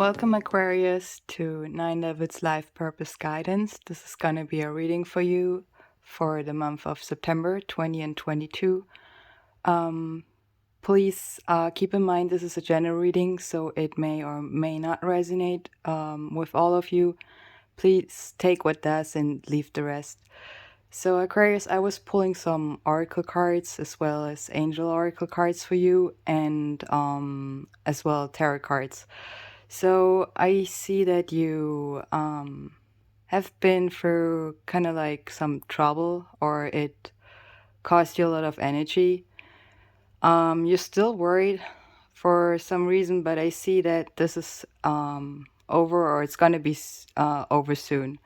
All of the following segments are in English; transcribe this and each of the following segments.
Welcome, Aquarius, to 9 Levels Life Purpose Guidance. This is going to be a reading for you for the month of September 20 and 22. Please keep in mind this is a general reading, so it may or may not resonate with all of you. Please take what does and leave the rest. So, Aquarius, I was pulling some oracle cards as well as angel oracle cards for you, and as well tarot cards. So I see that you have been through kind of like some trouble, or it cost you a lot of energy. You're still worried for some reason, but I see that this is over, or it's gonna be over soon.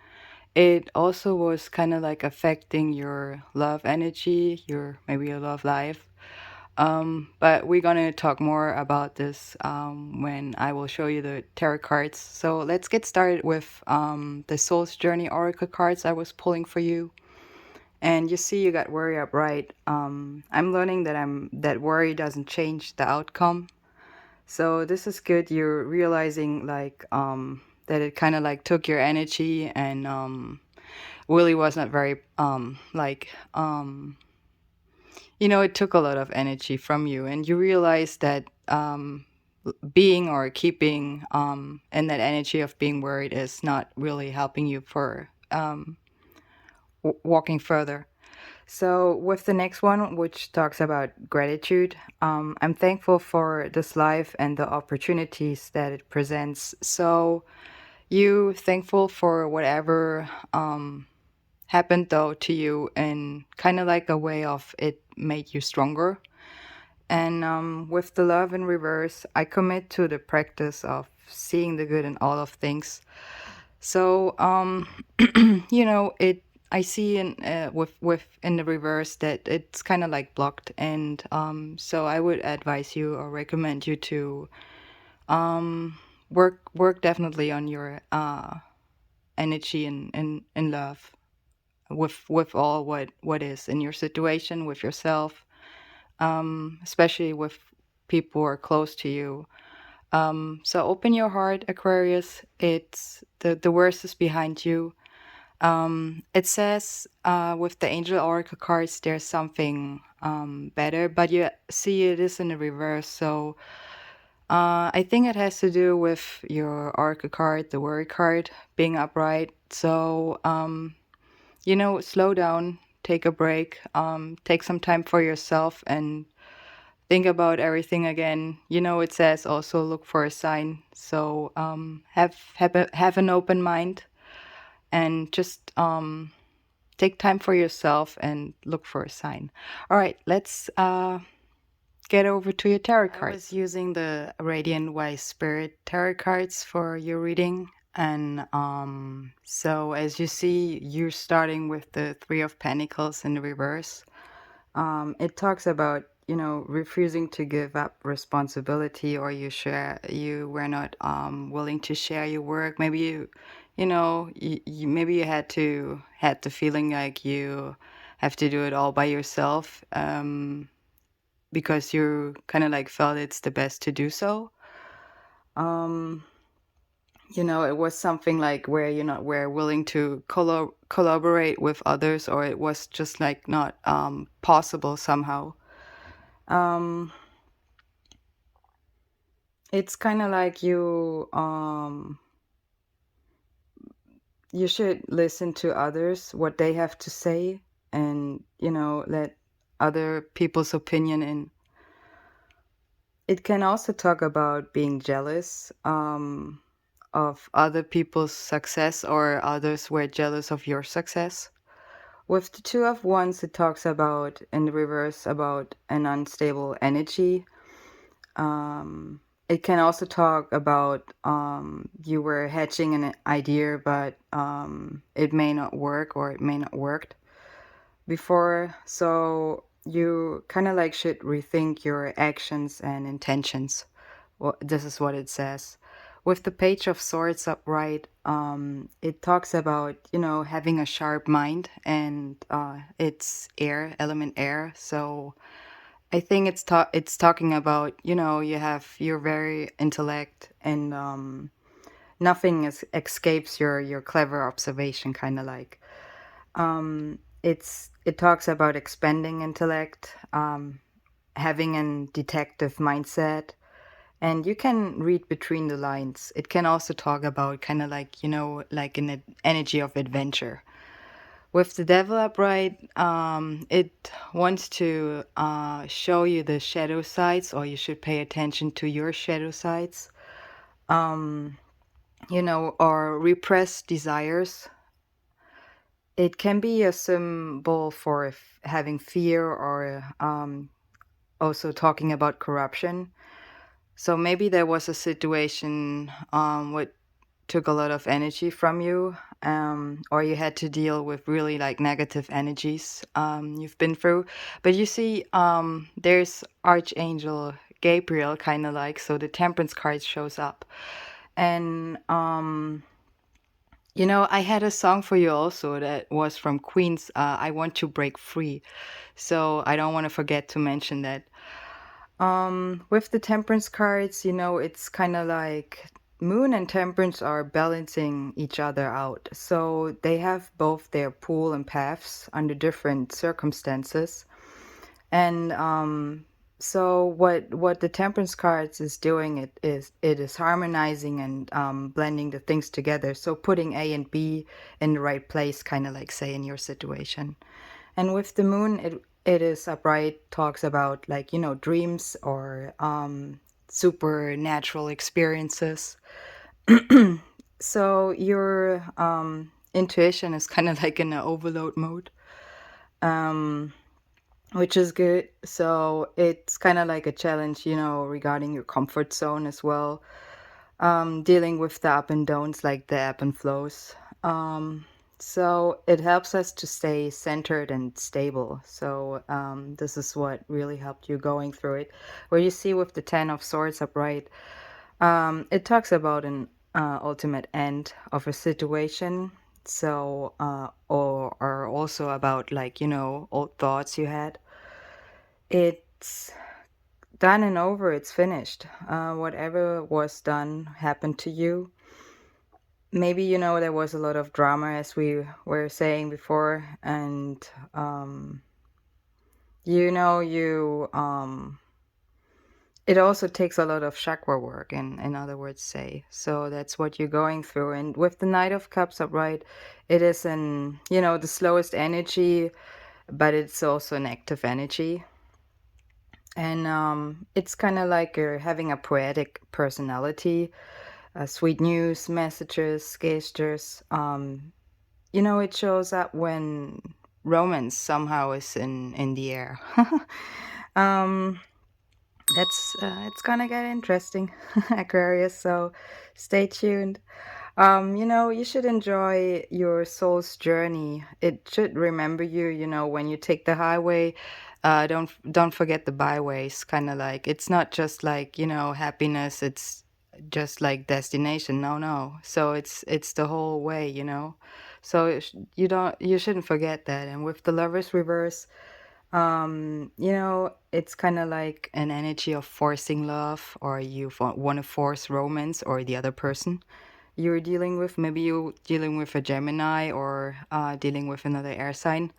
It also was kind of like affecting your love energy, maybe your love life. But we're gonna talk more about this when I will show you the tarot cards. So let's get started with the Soul's Journey Oracle cards I was pulling for you. And you see you got worry up right. I'm learning that worry doesn't change the outcome. So this is good. You're realizing like that it kind of like took your energy and really was not very it took a lot of energy from you, and you realize that being or keeping in that energy of being worried is not really helping you for walking further. So with the next one, which talks about gratitude, I'm thankful for this life and the opportunities that it presents. So you thankful for whatever happened though to you, and kind of like a way of it made you stronger. And with the love in reverse, I commit to the practice of seeing the good in all of things. So it I see in with in the reverse that it's kind of like blocked, and so I would advise you or recommend you to work definitely on your energy and love with all what is in your situation, with yourself, especially with people who are close to you. So open your heart, Aquarius. It's the worst is behind you. It says with the angel oracle cards, there's something better, but you see it is in the reverse. So I think it has to do with your oracle card, the worry card, being upright. So slow down, take a break, take some time for yourself, and think about everything again. It says also look for a sign. So have an open mind, and just take time for yourself and look for a sign. All right, let's get over to your tarot cards. I was using the Radiant Wise Spirit tarot cards for your reading. And so as you see, you're starting with the Three of Pentacles in the reverse. It talks about refusing to give up responsibility, or you were not willing to share your work. Maybe maybe you had the feeling like you have to do it all by yourself, because you kind of like felt it's the best to do so. It was something like where you're not were willing to collaborate with others, or it was just like not possible somehow. It's kind of like you should listen to others, what they have to say, and let other people's opinion in. It can also talk about being jealous of other people's success, or others were jealous of your success. With the Two of Wands, it talks about, in the reverse, about an unstable energy. It can also talk about you were hatching an idea, but it may not work, or it may not worked before. So you kind of like should rethink your actions and intentions. Well, this is what it says. With the Page of Swords upright, it talks about having a sharp mind, and it's air, element air. So I think it's talking about you're very intellect, and nothing escapes your clever observation, kind of like. It talks about expanding intellect, having a detective mindset, and you can read between the lines. It can also talk about kind of like, like an energy of adventure. With the devil upright, it wants to show you the shadow sides, or you should pay attention to your shadow sides, or repressed desires. It can be a symbol for having fear, or also talking about corruption. So maybe there was a situation what took a lot of energy from you, or you had to deal with really like negative energies you've been through. But you see, there's Archangel Gabriel, kind of like, so the Temperance card shows up. And I had a song for you also that was from Queen's, I Want to Break Free. So I don't want to forget to mention that. With the Temperance cards, it's kind of like Moon and Temperance are balancing each other out. So they have both their pull and paths under different circumstances. And so what the Temperance cards is doing, it is harmonizing and blending the things together. So putting A and B in the right place, kind of like, say, in your situation. And with the Moon, it is upright, talks about like, dreams or supernatural experiences. So your intuition is kind of like in an overload mode, um, which is good. So it's kind of like a challenge, regarding your comfort zone as well. Dealing with the up and downs, like the ebb and flows. So it helps us to stay centered and stable. So this is what really helped you going through it. Where you see with the Ten of Swords upright, it talks about an ultimate end of a situation. So, or also about like, old thoughts you had. It's done and over, it's finished. Whatever was done happened to you. Maybe, there was a lot of drama, as we were saying before, and you it also takes a lot of chakra work, in other words, say. So that's what you're going through. And with the Knight of Cups upright, it is the slowest energy, but it's also an active energy. And it's kind of like you're having a poetic personality, sweet news, messages, gestures. It shows up when romance somehow is in the air. um, it's gonna get interesting, Aquarius. So stay tuned. You should enjoy your soul's journey. It should remember you. When you take the highway, don't forget the byways. Kind of like, it's not just like, happiness. It's just like destination. No, no. So it's the whole way. So you shouldn't forget that. And with the Lovers reverse, it's kind of like an energy of forcing love, or you want to force romance, or the other person you're dealing with. Maybe you're dealing with a Gemini, or dealing with another air sign.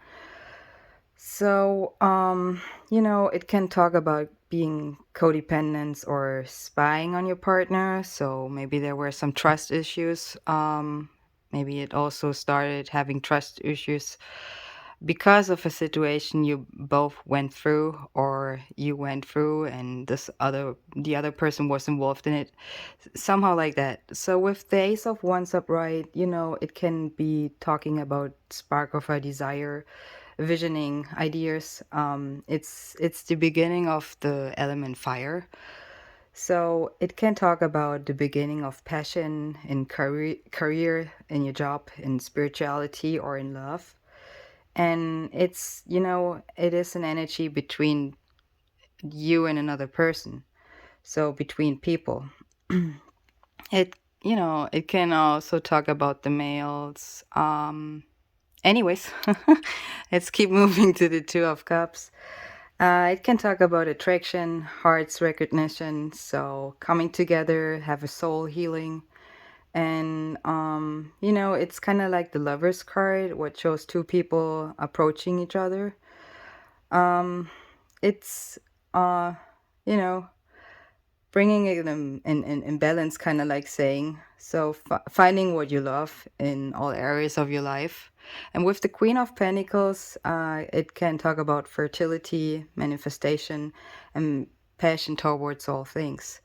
So, it can talk about being codependent or spying on your partner. So maybe there were some trust issues. Maybe it also started having trust issues because of a situation you both went through, or you went through, and the other person was involved in it, somehow like that. So with the Ace of Wands upright, it can be talking about spark of a desire, visioning ideas. It's the beginning of the element fire. So it can talk about the beginning of passion in career, in your job, in spirituality, or in love. And it is an energy between you and another person. So between people. It can also talk about the males. Anyways, let's keep moving to the Two of Cups. It can talk about attraction, heart's recognition, so coming together, have a soul healing. And you know, it's kind of like the Lovers card, what shows two people approaching each other. It's you know, bringing it in balance, kind of like saying, so finding what you love in all areas of your life. And with the Queen of Pentacles, it can talk about fertility, manifestation, and passion towards all things.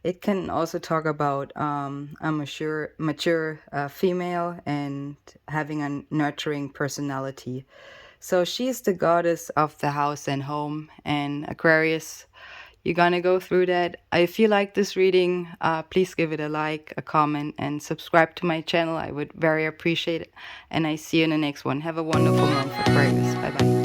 It can also talk about a mature female and having a nurturing personality. So she's the goddess of the house and home. And Aquarius, you're gonna go through that. If you like this reading, please give it a like, a comment, and subscribe to my channel. I would very appreciate it. And I see you in the next one. Have a wonderful month, Aquarius. Bye bye.